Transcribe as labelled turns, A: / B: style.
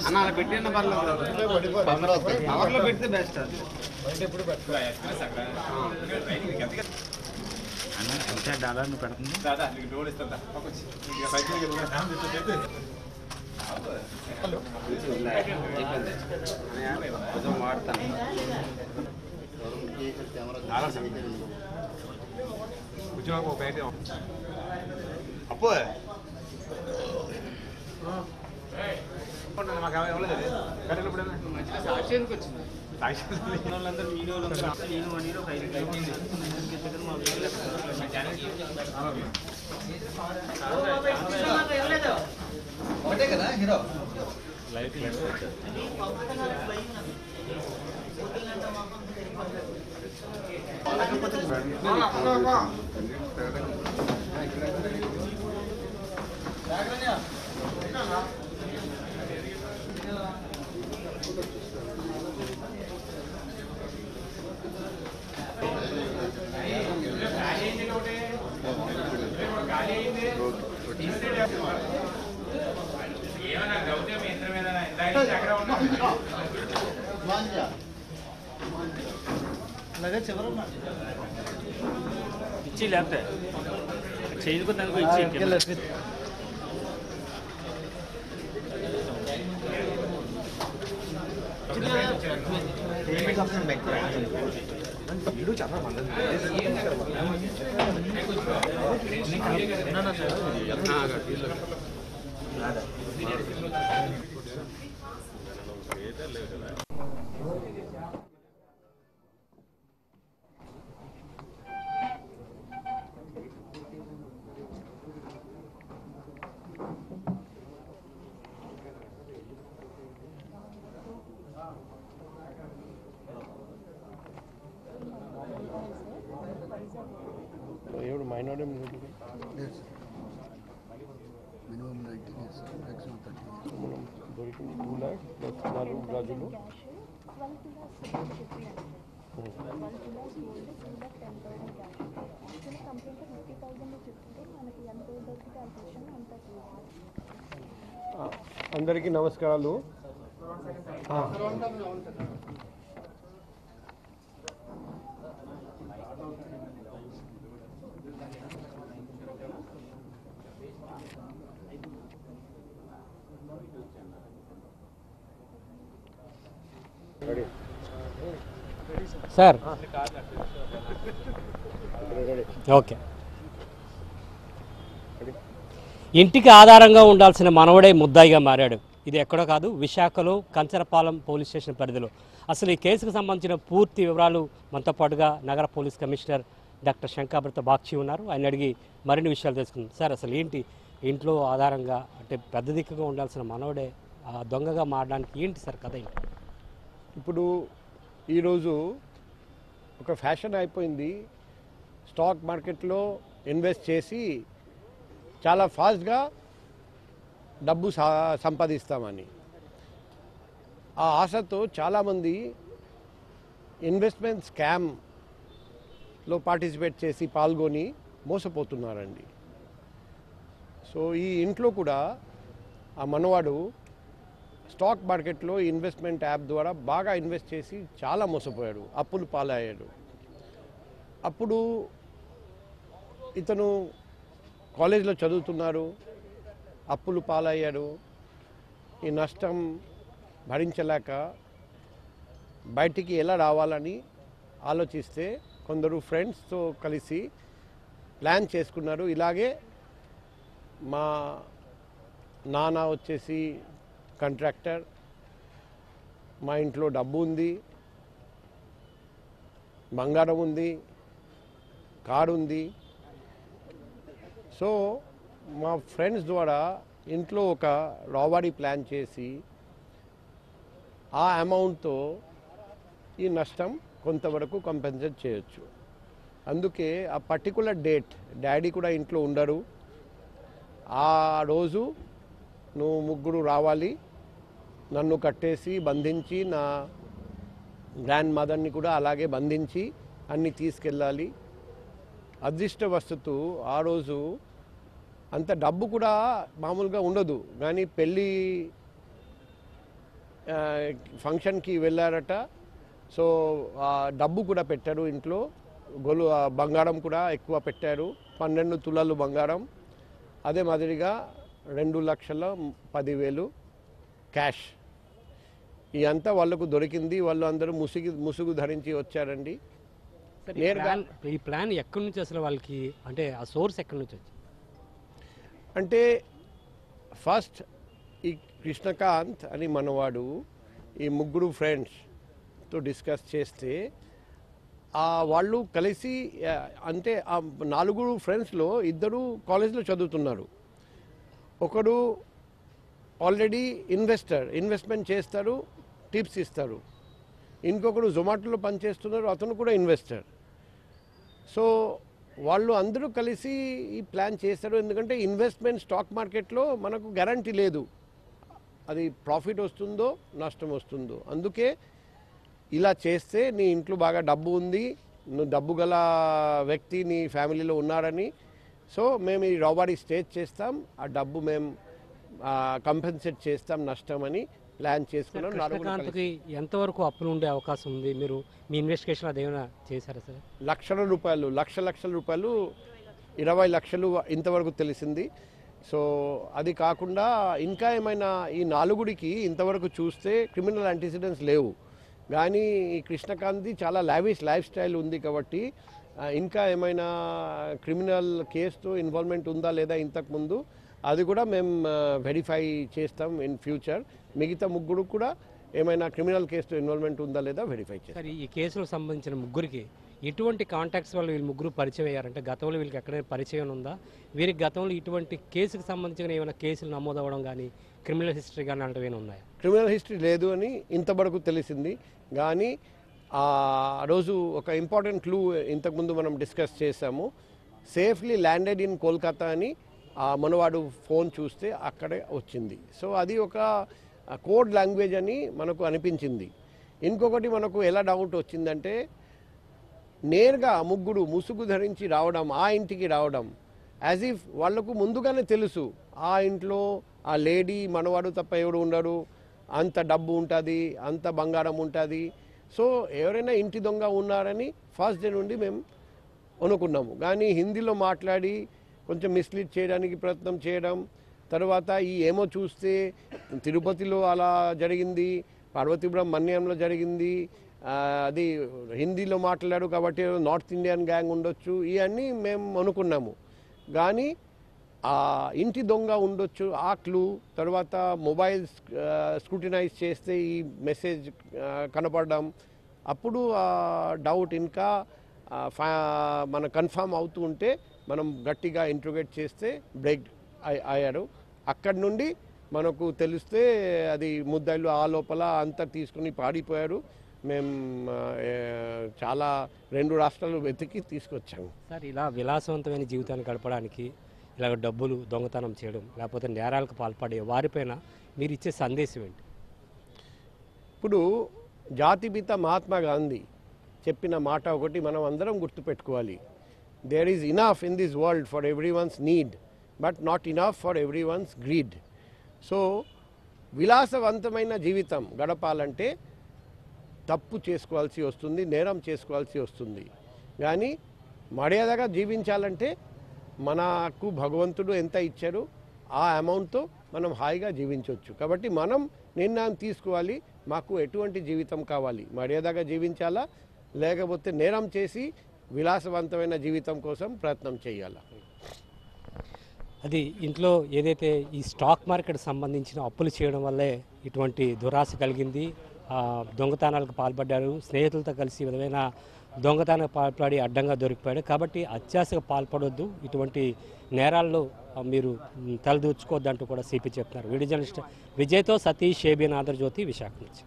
A: అన్నా పెట్టిన పర్లేదు పెడితే బెస్ట్ డాలర్ పెడుతుంది వాడతాను అప్పు మాకు ఎవలేదు సాక్షికి వచ్చింది వాళ్ళందరూ వీడియోలు ఒకటే కదా హీరో లైఫ్ ఇచ్చి లేకపోతే చేయించుకుందానికి ఇచ్చి minority yes minimum 19 years maximum 30 years దొరికింది 2 lakh plus 4 గాజులు 12 kilos చెప్పాను 12 kilos gold 2 lakh 10,000 cash actually complete 50,000 చెప్తే మనకి ఎంత దొరికితే ఆ క్వశ్చన్ అంత అందరికీ నమస్కారాలు
B: సార్ ఓకే ఇంటికి ఆధారంగా ఉండాల్సిన మనవడే ముద్దాయిగా మారాడు. ఇది ఎక్కడో కాదు, విశాఖలో కంచరపాలెం పోలీస్ స్టేషన్ పరిధిలో. అసలు ఈ కేసుకు సంబంధించిన పూర్తి వివరాలు మనతో పాటుగా నగర పోలీస్ కమిషనర్ డాక్టర్ శంకాభృత బాక్షి ఉన్నారు. ఆయన అడిగి మరిన్ని విషయాలు తెలుసుకుందాం. సార్ అసలు ఏంటి ఇంట్లో ఆధారంగా అంటే పెద్ద దిక్కుగా ఉండాల్సిన మనవడే దొంగగా మారడానికి ఏంటి సార్ కథ ఏంటి?
C: ఇప్పుడు ఈరోజు ఒక ఫ్యాషన్ అయిపోయింది, స్టాక్ మార్కెట్లో ఇన్వెస్ట్ చేసి చాలా ఫాస్ట్గా డబ్బు సంపాదిస్తామని ఆ ఆశతో చాలామంది ఇన్వెస్ట్మెంట్ స్కామ్లో పార్టిసిపేట్ చేసి పాల్గొని మోసపోతున్నారండి. సో ఈ ఇంట్లో కూడా ఆ మనవాడు స్టాక్ మార్కెట్లో ఇన్వెస్ట్మెంట్ యాప్ ద్వారా బాగా ఇన్వెస్ట్ చేసి చాలా మోసపోయాడు, అప్పులు పాలయ్యాడు. అప్పుడు ఇతను కాలేజీలో చదువుతున్నారు, అప్పులు పాలయ్యాడు. ఈ నష్టం భరించలేక బయటికి ఎలా రావాలని ఆలోచిస్తే కొందరు ఫ్రెండ్స్తో కలిసి ప్లాన్ చేసుకున్నారు. ఇలాగే మా నాన్న వచ్చేసి కాంట్రాక్టర్, మా ఇంట్లో డబ్బు ఉంది, బంగారం ఉంది, కారు ఉంది. సో మా ఫ్రెండ్స్ ద్వారా ఇంట్లో ఒక రాబరీ ప్లాన్ చేసి ఆ అమౌంట్తో ఈ నష్టం కొంతవరకు కంపెన్సేట్ చేయొచ్చు. అందుకే ఆ పర్టికులర్ డేట్ డాడీ కూడా ఇంట్లో ఉండరు. ఆ రోజు నువ్వు ముగ్గురు రావాలి, నన్ను కట్టేసి బంధించి నా గ్రాండ్ మదర్ని కూడా అలాగే బంధించి అన్నీ తీసుకెళ్ళాలి. అదృష్టవస్తుతో ఆ రోజు అంత డబ్బు కూడా మామూలుగా ఉండదు. కానీ పెళ్ళి ఫంక్షన్కి వెళ్ళారట. సో ఆ డబ్బు కూడా పెట్టారు ఇంట్లో. బంగారం కూడా ఎక్కువ పెట్టారు, 12 తులాలు బంగారం. అదే మాదిరిగా 2,10,000 క్యాష్. ఇదంతా వాళ్ళకు దొరికింది. వాళ్ళు అందరూ ముసుగు ధరించి వచ్చారండి.
B: ఈ ప్లాన్ ఎక్కడి నుంచి అసలు వాళ్ళకి, అంటే ఆ సోర్స్ ఎక్కడి నుంచి వచ్చింది?
C: అంటే ఫస్ట్ ఈ కృష్ణకాంత్ అని మనవాడు ఈ ముగ్గురు ఫ్రెండ్స్తో డిస్కస్ చేస్తే వాళ్ళు కలిసి, అంటే ఆ 4 ఫ్రెండ్స్లో 2 కాలేజ్లో చదువుతున్నారు. ఒకడు ఆల్రెడీ ఇన్వెస్ట్మెంట్ చేస్తారు, టిప్స్ ఇస్తారు. ఇంకొకడు జొమాటోలో పనిచేస్తున్నారు, అతను కూడా ఇన్వెస్టర్. సో వాళ్ళు అందరూ కలిసి ఈ ప్లాన్ చేస్తారు. ఎందుకంటే ఇన్వెస్ట్మెంట్ స్టాక్ మార్కెట్లో మనకు గ్యారంటీ లేదు, అది ప్రాఫిట్ వస్తుందో నష్టం వస్తుందో. అందుకే ఇలా చేస్తే నీ ఇంట్లో బాగా డబ్బు ఉంది, నువ్వు డబ్బు గల వ్యక్తి నీ ఫ్యామిలీలో ఉన్నారని, సో మేము ఈ రాబరీ స్టేజ్ చేస్తాం, ఆ డబ్బు మేము కంపెన్సేట్ చేస్తాం నష్టం అని ప్లాన్ చేసుకున్నాం.
B: కృష్ణకాంత్కి ఎంతవరకు అప్పులు ఉండే అవకాశం ఉంది? మీరు మీ ఇన్వెస్టిగేషన్ అదేమైనా చేశారా సార్?
C: లక్షల రూపాయలు 20 లక్షలు ఇంతవరకు తెలిసింది. సో అది కాకుండా ఇంకా ఏమైనా ఈ 4 ఇంతవరకు చూస్తే క్రిమినల్ యాంటిసిడెంట్స్ లేవు. కానీ ఈ కృష్ణకాంత్ది చాలా లావిష్ లైఫ్ స్టైల్ ఉంది కాబట్టి ఇంకా ఏమైనా క్రిమినల్ కేసుతో ఇన్వాల్వ్మెంట్ ఉందా లేదా ఇంతకుముందు, అది కూడా మేము వెరిఫై చేస్తాం ఇన్ ఫ్యూచర్. మిగతా 3 కూడా ఏమైనా క్రిమినల్ కేసుతో ఇన్వాల్వ్మెంట్ ఉందా లేదా వెరిఫై చేస్తాం.
B: ఈ కేసులకు సంబంధించిన 3 ఎటువంటి కాంటాక్ట్స్ వల్ల వీళ్ళు 3 పరిచయం అయ్యారంటే గతంలో వీళ్ళకి ఎక్కడైనా పరిచయం ఉందా? వీరికి గతంలో ఇటువంటి కేసుకు సంబంధించిన ఏమైనా కేసులు నమోదవడం కానీ క్రిమినల్ హిస్టరీ కానీ అంటే ఏమైనా ఉన్నాయా?
C: క్రిమినల్ హిస్టరీ లేదు అని ఇంతవరకు తెలిసింది. కానీ ఆ రోజు ఒక ఇంపార్టెంట్ క్లూ ఇంతకుముందు మనం డిస్కస్ చేసాము. సేఫ్లీ ల్యాండెడ్ ఇన్ కోల్కతా అని మనవాడు ఫోన్ చూస్తే అక్కడే వచ్చింది. సో అది ఒక కోడ్ లాంగ్వేజ్ అని మనకు అనిపించింది. ఇంకొకటి మనకు ఎలా డౌట్ వచ్చిందంటే, నేరుగా 3 ముసుగు ధరించి రావడం, ఆ ఇంటికి రావడం, యాజ్ ఇఫ్ వాళ్లకు ముందుగానే తెలుసు ఆ ఇంట్లో ఆ లేడీ మనవాడు తప్ప ఎవరు ఉండరు, అంత డబ్బు ఉంటుంది, అంత బంగారం ఉంటుంది. సో ఎవరైనా ఇంటి దొంగ ఉన్నారని ఫస్ట్ డే నుండి మేము అనుకున్నాము. కానీ హిందీలో మాట్లాడి కొంచెం మిస్లీడ్ చేయడానికి ప్రయత్నం చేయడం, తర్వాత ఈ ఏమో చూస్తే తిరుపతిలో అలా జరిగింది, పార్వతీపురం మన్యంలో జరిగింది, అది హిందీలో మాట్లాడాడు కాబట్టి నార్త్ ఇండియన్ గ్యాంగ్ ఉండొచ్చు, ఇవన్నీ మేము అనుకున్నాము. కానీ ఆ ఇంటి దొంగ ఉండొచ్చు ఆ క్లూ. తర్వాత మొబైల్ స్క్రూటినైజ్ చేస్తే ఈ మెసేజ్ కనపడడం, అప్పుడు డౌట్ ఇంకా మన కన్ఫర్మ్ అవుతూ ఉంటే మనం గట్టిగా ఇంట్రోగేట్ చేస్తే బ్రేక్ అయ్యారు. అక్కడి నుండి మనకు తెలిస్తే అది ముద్దాయిలు ఆ లోపల అంతా తీసుకుని పాడిపోయారు. మేము చాలా 2 రాష్ట్రాలు వెతికి తీసుకొచ్చాము.
B: సార్, ఇలా విలాసవంతమైన జీవితాన్ని గడపడానికి ఇలా డబ్బులు దొంగతనం చేయడం లేకపోతే నేరాలకు పాల్పడే వారిపైన మీరు ఇచ్చే సందేశం ఏంటి?
C: ఇప్పుడు జాతిపిత మహాత్మా గాంధీ చెప్పిన మాట ఒకటి మనం అందరం గుర్తుపెట్టుకోవాలి. There is enough in this world for everyone's need, but not enough for everyone's greed. So విలాసవంతమైన జీవితం గడపాలంటే తప్పు చేసుకోవాల్సి వస్తుంది, నేరం చేసుకోవాల్సి వస్తుంది. కానీ మర్యాదగా జీవించాలంటే మనకు భగవంతుడు ఎంత ఇచ్చారో ఆ అమౌంట్తో మనం హాయిగా జీవించవచ్చు. కాబట్టి మనం నిర్ణయం తీసుకోవాలి, మాకు ఎటువంటి జీవితం కావాలి, మర్యాదగా జీవించాలా లేకపోతే నేరం చేసి విలాసవంతమైన జీవితం కోసం ప్రయత్నం చేయాలా.
B: అది ఇంట్లో ఏదైతే ఈ స్టాక్ మార్కెట్ సంబంధించిన అప్పులు చేయడం వల్లే ఇటువంటి దురాశ కలిగింది, దొంగతనాలకు పాల్పడ్డారు, స్నేహితులతో కలిసి విధమైన దొంగతనాలకు పాల్పడి అడ్డంగా దొరికిపోయాడు. కాబట్టి అత్యాశకు పాల్పడొద్దు, ఇటువంటి నేరాల్లో మీరు తలదూర్చుకోవద్దంటూ కూడా సిపి చెప్తున్నారు. వీడియో జర్నలిస్ట్ విజయ్తో సతీష్, ఏబిఎన్ ఆంధ్రజ్యోతి, విశాఖ నుంచి.